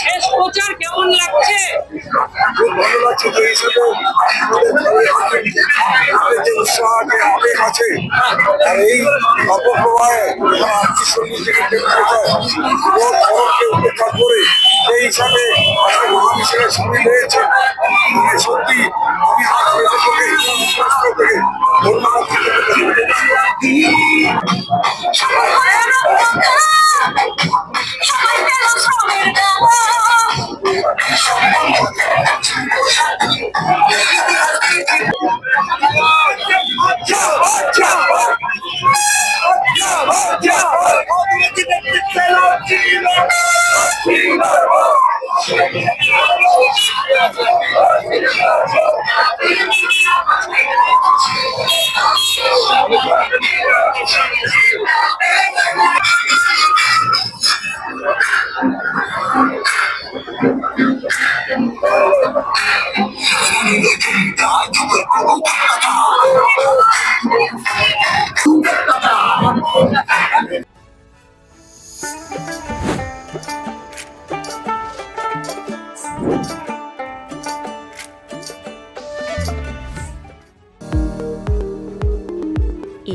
শেষ প্রচার কেমন লাগছে? খুব ভালো লাগছে। যে হিসেবে যে উৎসাহ যে আবেগ আছে, আর এই অপপ্রবাহে আর্থিক সঙ্গীত থেকে খবরকে উপেক্ষা করে সেই হিসাবে আসলে মহান হিসেবে সামিল হয়েছে। সত্যি আমি আমার থেকে ধন্যবাদ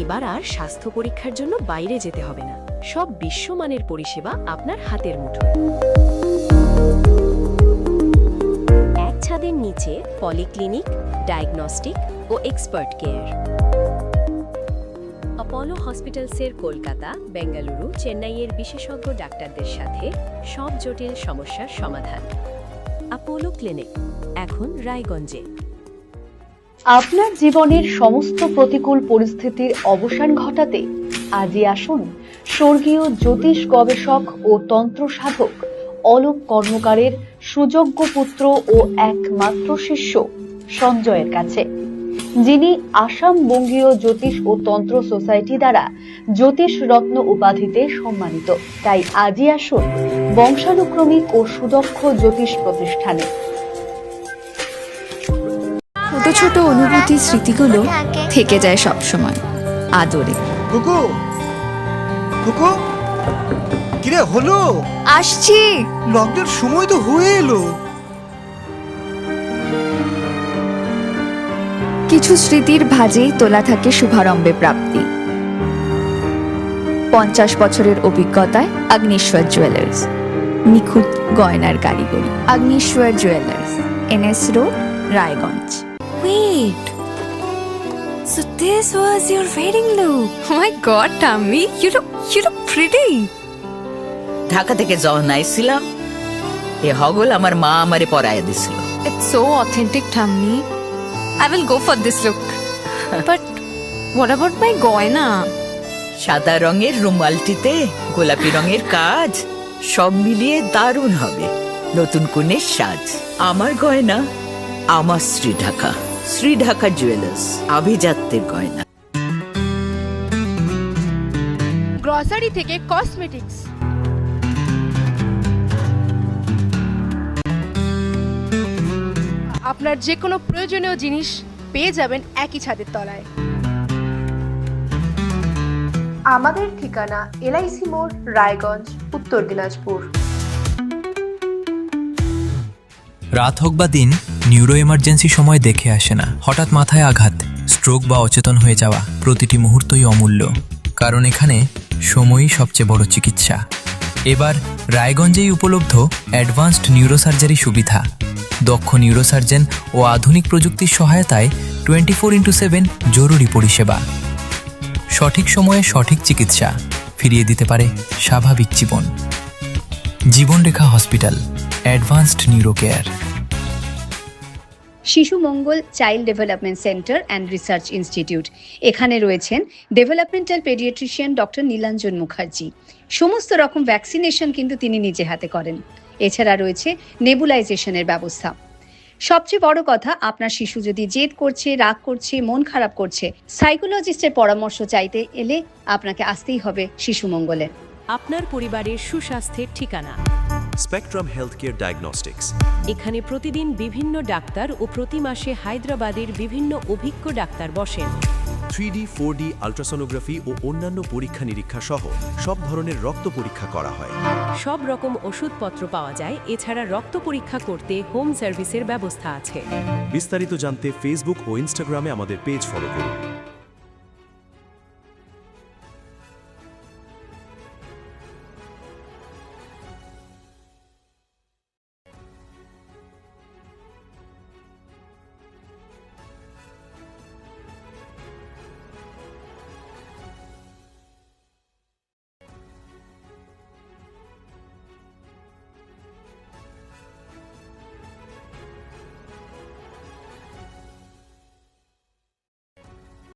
এবার আর স্বাস্থ্য পরীক্ষার জন্য বাইরে যেতে হবে না, সব বিশ্বমানের পরিষেবা আপনার হাতের মুঠোয়। এক ছাদের নিচে পলিক্লিনিক, ডায়াগনস্টিক ও এক্সপার্ট কেয়ার। অপোলো হসপিটালসের কলকাতা, বেঙ্গালুরু, চেন্নাইয়ের বিশেষজ্ঞ ডাক্তারদের সাথে সব জটিল সমস্যার সমাধান। অপোলো ক্লিনিক এখন রায়গঞ্জে। আপনার জীবনের সমস্ত প্রতিকূল পরিস্থিতির অবসান ঘটাতে আজই আসুন স্বর্গীয় জ্যোতিষ গবেষক ও তন্ত্র সাধক অলোক কর্মকারের সুযোগ্য পুত্র ও একমাত্র শিষ্য সঞ্জয়ের কাছে, যিনি আসাম বঙ্গীয় জ্যোতিষ ও তন্ত্র সোসাইটি দ্বারা জ্যোতিষ রত্ন উপাধিতে সম্মানিত। তাই আজই আসুন বংশানুক্রমিক ও সুদক্ষ জ্যোতিষ প্রতিষ্ঠানে। ছোট ছোট অনুভূতি, স্মৃতিগুলো থেকে যায় সব সময় আদরে। কুকু কুকু, কিরে হলো? আসছি। লকডাউন সময় তো হয়ে এলো। কিছু স্মৃতির ভাজেই তোলা থাকে শুভারম্ভে প্রাপ্তি। 50 বছরের অভিজ্ঞতায় অগ্নিশ্বর জুয়েলার্স, নিখুঁত গয়নার কারিগরি। Agnishwar jewellers, NS road, Raiganj. Wait, so this was your wedding look? Oh my god, Tammy, you look pretty. Dhaka থেকে যখন আইছিলাম, এ হগল আমার মা আমারে পরাইয়া দিছিল। It's so authentic, Tammy. I will go for this look. But what about my goina? সাদা রঙের রুমালটিতে গোলাপি রঙের কাজ, সব মিলিয়ে দারুণ হবে নতুন কনের সাজ। আমার গয়না আমার শ্রীঢাকা, শ্রীঢাকা জুয়েলার্স, আভিজাত্যের গয়না। গ্রসারি থেকে কসমেটিক্স, আপনার যে কোনো প্রয়োজনীয় জিনিস পেয়ে যাবেন একই ছাদের তলায়। আমাদের ঠিকানা LIC মোড়, রায়গঞ্জ, উত্তর দিনাজপুর। রাত হোক বা দিন, নিউরো এমার্জেন্সি সময় দেখে আসে না। হঠাৎ মাথায় আঘাত, স্ট্রোক বা অচেতন হয়ে যাওয়া, প্রতিটি মুহূর্তই অমূল্য, কারণ এখানে সময়ই সবচেয়ে বড় চিকিৎসা। এবার রায়গঞ্জেই উপলব্ধ অ্যাডভান্সড নিউরোসার্জারি সুবিধা। দক্ষ নিউরোসার্জন ও আধুনিক প্রযুক্তির সহায়তায় 24x7 জরুরি পরিষেবা। সঠিক সময়ে সঠিক চিকিৎসা ফিরিয়ে দিতে পারে স্বাভাবিক জীবন। Jibanrekha hospital, advanced neuro care. Shishu Mangal child development centre and research institute, এখানে রয়েছেন developmental paediatrician doctor Nilanjan Mukherjee. সমস্ত রকম ভ্যাকসিনেশন কিন্তু তিনি নিজে হাতে করেন। এছাড়া রয়েছে নেবুলাইজেশনের ব্যবস্থা। সবচেয়ে বড় কথা, আপনার শিশু যদি জেদ করছে, রাগ করছে, মন খারাপ করছে, সাইকোলজিস্টের পরামর্শ চাইতে এলে আপনাকে আসতেই হবে শিশু মঙ্গলে। আপনার পরিবারের সুস্বাস্থ্যের ঠিকানা। Spectrum healthcare diagnostics. এখানে প্রতিদিন বিভিন্ন ডাক্তার ও প্রতি মাসে হায়দ্রাবাদের বিভিন্ন অভিজ্ঞ ডাক্তার বসেন। 3D, 4D আল্ট্রাসোনোগ্রাফি ও অন্যান্য পরীক্ষা নিরীক্ষা সহ সব ধরনের রক্ত পরীক্ষা করা হয়। সব রকম ওষুধপত্র পাওয়া যায়। এছাড়া রক্ত পরীক্ষা করতে হোম সার্ভিসের ব্যবস্থা আছে। বিস্তারিত জানতে ফেসবুক ও ইনস্টাগ্রামে আমাদের পেজ ফলো করুন।